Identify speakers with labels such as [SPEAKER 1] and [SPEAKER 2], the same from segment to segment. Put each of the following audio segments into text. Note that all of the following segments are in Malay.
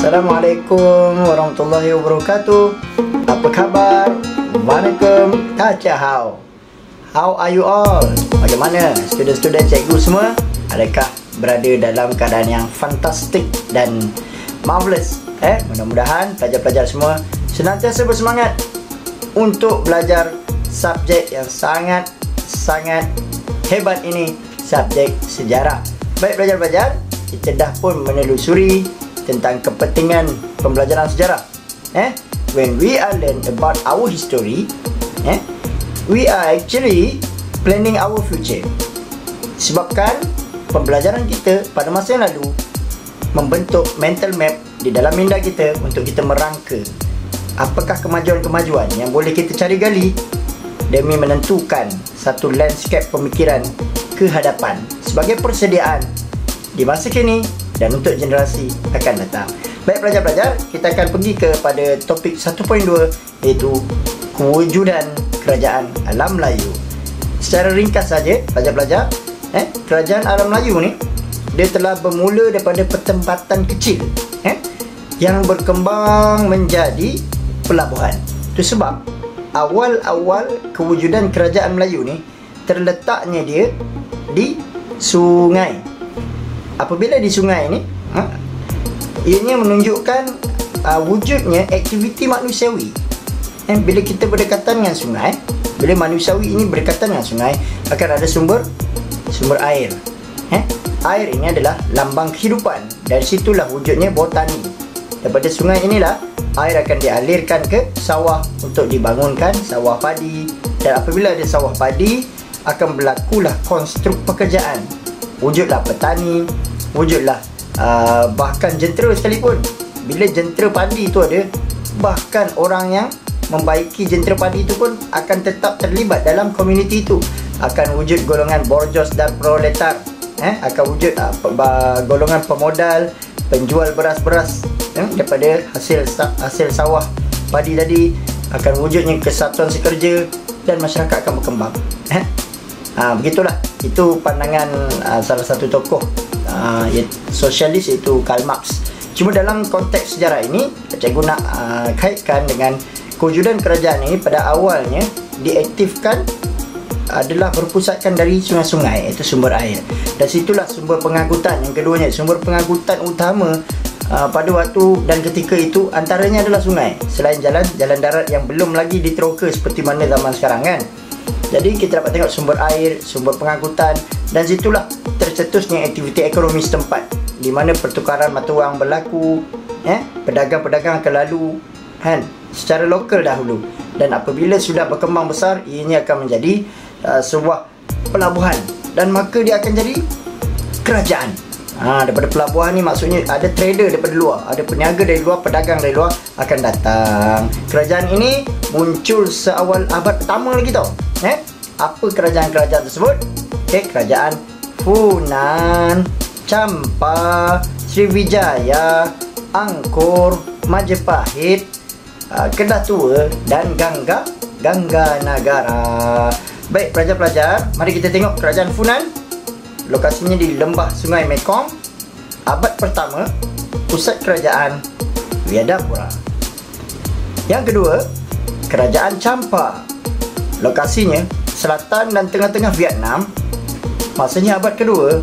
[SPEAKER 1] Assalamualaikum warahmatullahi wabarakatuh. Apa khabar? Waalaikum. Tachahau. How are you all? Bagaimana student-student cikgu semua? Adakah berada dalam keadaan yang fantastik dan marvelous? Mudah-mudahan pelajar-pelajar semua senantiasa bersemangat untuk belajar subjek yang sangat hebat ini, subjek sejarah. Baik pelajar-pelajar, kita dah pun menelusuri tentang kepentingan pembelajaran sejarah. When we are learn about our history, we are actually planning our future. Sebabkan pembelajaran kita pada masa yang lalu membentuk mental map di dalam minda kita untuk kita merangka apakah kemajuan-kemajuan yang boleh kita cari gali demi menentukan satu landscape pemikiran ke hadapan sebagai persediaan di masa kini dan untuk generasi akan datang. Baik pelajar-pelajar, kita akan pergi kepada topik 1.2, iaitu kewujudan kerajaan alam Melayu. Secara ringkas saja pelajar-pelajar, kerajaan alam Melayu ni dia telah bermula daripada pertempatan kecil yang berkembang menjadi pelabuhan. Itu sebab awal-awal kewujudan kerajaan Melayu ni terletaknya dia di sungai. Apabila di sungai ni, ianya menunjukkan wujudnya aktiviti manusiawi. Bila kita berdekatan dengan sungai, bila manusiawi ini berdekatan dengan sungai, akan ada sumber air. Air ini adalah lambang kehidupan. Dari situlah wujudnya botani. Daripada sungai inilah air akan dialirkan ke sawah untuk dibangunkan sawah padi. Dan apabila ada sawah padi, akan berlakulah konstruk pekerjaan. Wujudlah petani, wujudlah bahkan jentera sekalipun. Bila jentera padi itu ada, bahkan orang yang membaiki jentera padi itu pun akan tetap terlibat dalam komuniti itu. Akan wujud golongan borjos dan proletar. Akan wujud golongan pemodal, penjual beras-beras daripada hasil sawah padi tadi. Akan wujudnya kesatuan sekerja dan masyarakat akan berkembang. Begitulah, itu pandangan salah satu tokoh sosialis, iaitu Karl Marx. Cuma dalam konteks sejarah ini, cikgu nak kaitkan dengan kewujudan kerajaan ini pada awalnya diaktifkan adalah berpusatkan dari sungai-sungai, iaitu sumber air. Dan situlah sumber pengangkutan yang keduanya. Sumber pengangkutan utama pada waktu dan ketika itu antaranya adalah sungai. Selain jalan darat yang belum lagi diteroka seperti mana zaman sekarang kan. Jadi kita dapat tengok sumber air, sumber pengangkutan, dan situlah tercetusnya aktiviti ekonomi setempat, di mana pertukaran mata wang berlaku, pedagang-pedagang akan lalu secara lokal dahulu. Dan apabila sudah berkembang besar, ianya akan menjadi sebuah pelabuhan, dan maka dia akan jadi kerajaan. Daripada pelabuhan ni maksudnya ada trader daripada luar, ada peniaga dari luar, pedagang dari luar akan datang. Kerajaan ini muncul seawal abad pertama lagi tau. Apa kerajaan-kerajaan tersebut? Kerajaan Funan, Champa, Sriwijaya, Angkor, Majapahit, Kedah Tua dan Gangganagara. Baik pelajar-pelajar, mari kita tengok kerajaan Funan. Lokasinya di lembah Sungai Mekong. Abad pertama, pusat kerajaan Vyadapura. Yang kedua, kerajaan Champa. Lokasinya selatan dan tengah-tengah Vietnam. Masanya abad kedua,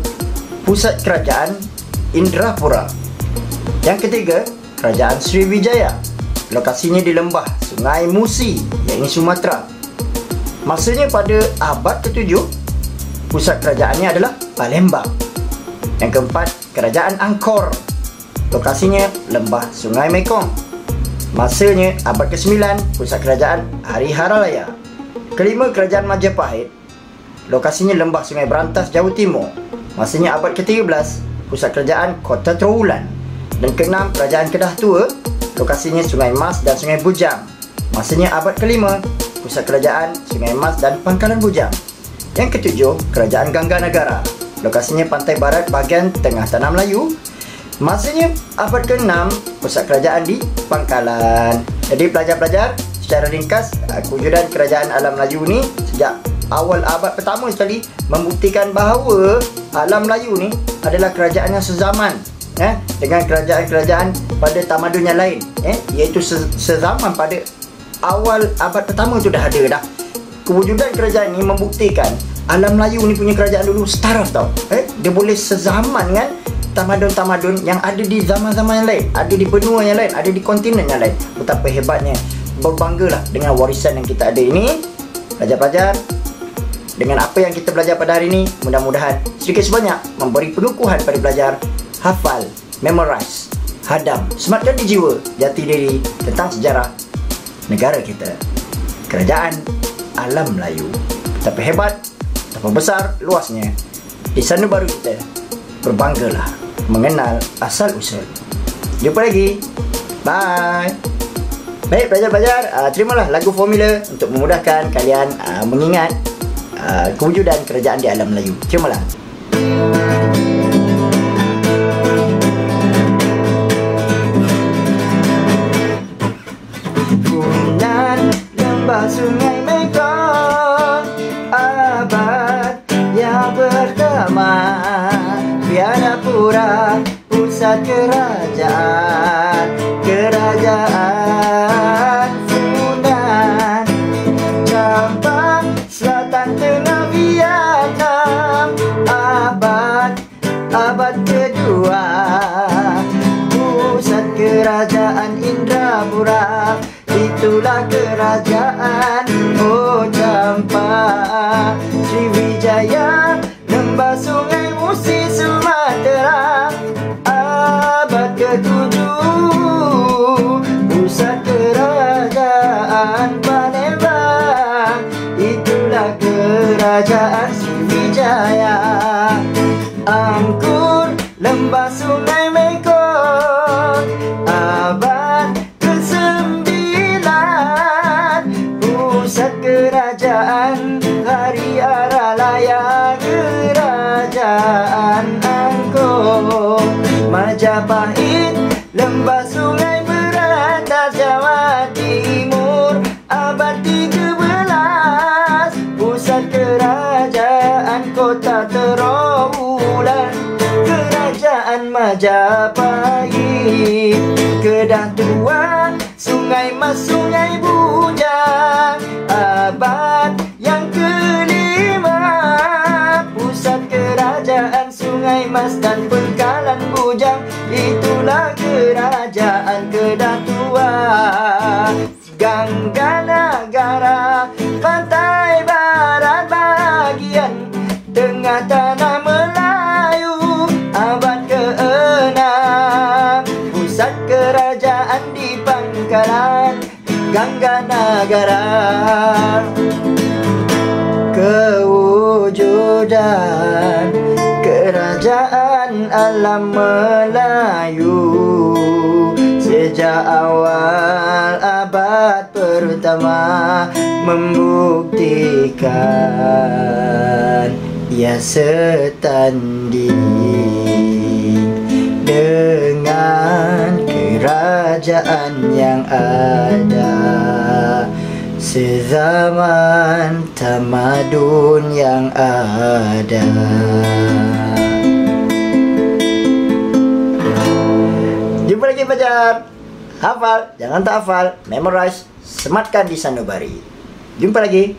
[SPEAKER 1] pusat kerajaan Indrapura. Yang ketiga, kerajaan Sriwijaya. Lokasinya di lembah Sungai Musi, iaitu Sumatera. Masanya pada abad ke-7, pusat kerajaannya adalah Palembang. Yang keempat, kerajaan Angkor. Lokasinya lembah Sungai Mekong. Masanya abad ke-9, pusat kerajaan Hariharalaya. Kelima, kerajaan Majapahit. Lokasinya lembah Sungai Berantas, Jawa Timur. Masanya abad ke-13, pusat kerajaan Kota Trowulan. Dan keenam, kerajaan Kedah Tua. Lokasinya Sungai Mas dan Sungai Bujang. Masanya abad ke-5, pusat kerajaan Sungai Mas dan Pangkalan Bujang. Yang ketujuh, kerajaan Gangganagara. Lokasinya pantai barat bahagian tengah tanah Melayu. Masanya abad ke-6, pusat kerajaan di Pangkalan. Jadi pelajar-pelajar, secara ringkas, kewujudan kerajaan alam Melayu ni sejak awal abad pertama sekali membuktikan bahawa alam Melayu ni adalah kerajaan yang sezaman dengan kerajaan-kerajaan pada tamadun yang lain, iaitu sezaman pada awal abad pertama tu dah ada dah. Kewujudan kerajaan ni membuktikan alam Melayu ni punya kerajaan dulu staraf tau. Dia boleh sezaman dengan tamadun-tamadun yang ada di zaman-zaman yang lain, ada di benua yang lain, ada di kontinen yang lain. Betapa hebatnya. Berbanggalah dengan warisan yang kita ada ini. Pelajar-pelajar, dengan apa yang kita belajar pada hari ini, mudah-mudahan sedikit sebanyak memberi pengukuhan pada pelajar. Hafal, memorize, hadam, sematkan di jiwa, jati diri tentang sejarah negara kita, kerajaan alam Melayu. Betapa hebat, betapa besar, luasnya. Di sana baru kita berbanggalah mengenal asal-usul. Jumpa lagi. Bye. Baik pelajar-pelajar, terimalah lagu formula untuk memudahkan kalian mengingat kewujudan kerajaan di alam Melayu. Terimalah. Funan lembah sungai Mekong, abad yang pertama, Vianapura pusat kerajaan, kerajaan Funan. Cabang selatan tengah Vietnam, abad kedua, pusat kerajaan Indrapura. Itulah kerajaan Champa, Sriwijaya, lembah sungai Musi Sumatera. Abad ke-7, pusat kerajaan Palembang. Itulah kerajaan Sriwijaya. Angkur, lembah sungai Mekong, abad ke-9, pusat kerajaan Hariaralaya, kerajaan Angkor. Majapahit, lembah sungai Berantas, Jawa Timur, abad 13, pusat kerajaan Kota Trawulan, kerajaan Majapahit. Kedah Tua, Sungai Mas, Sungai Bujang, abad yang ke-5, pusat kerajaan Sungai Mas dan Pengkalan Bujang. Itulah kerajaan Kedah Tua. Gangganagara, pantai barat bagian tengah tanah Melayu, abad ke-6, pusat kerajaan di Pangkalan Gangganagara. Kewujudan kerajaan alam Melayu sejak awal abad pertama membuktikan ia setanding dengan kerajaan yang ada sezaman tamadun yang ada. Jumpa lagi pelajar. Hafal, jangan tak hafal, memorize, sematkan di sanubari. Jumpa lagi.